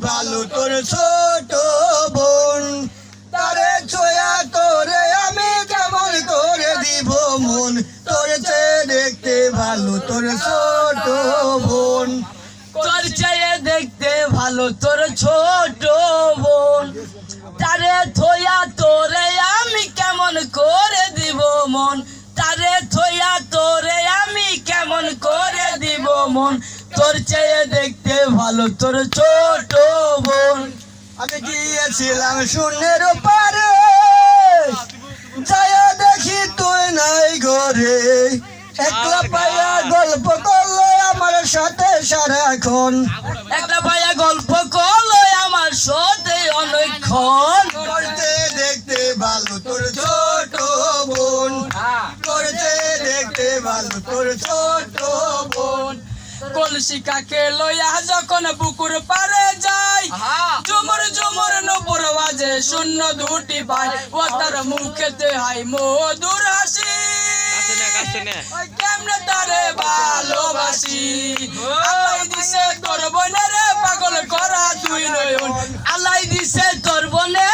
ভালো তোর ছোট বোন। তারে ছোঁয়া তোরে আমি কেমন করে দিব মন, তোর চেয়ে দেখতে ভালো তোর ছোট বোন। তোর চেয়ে দেখতে ভালো তোর ছোট বোন। তারে থইয়া তোরে আমি কেমন করে দিব মন, তারে থইয়া তোরে আমি কেমন করে দিব মন। তোর চেয়ে দেখতে ভালো তোর ছোট বোন। আমি গিয়েছিলাম শূন্যের পারে, যায়া দেখি তুই নাই ঘরে। একলা পাইয়া গল্প করলো আমার সাথে সারাক্ষণ, একটা ভাইয়া গল্প করলো আমার সাথে অনেকক্ষণ। করতে দেখতে ভালো তোর ছোট বোন, করতে দেখতে ভালো তোর ছোট বোন। কলসি কাকে লইয়া যখন বুকুর পারে যাই, ঝুমুর ঝুমুর নুপুর বাজে শূন্য দুটি পাই, ও তার মুখেতে হাই মধুর হাসি। ওই কেমনে তারে ভালোবাসি, আল্লাহ দিছে তোর বোনের পাগল করা দুই নয়ন, আল্লাহ দিছে তোর বোনের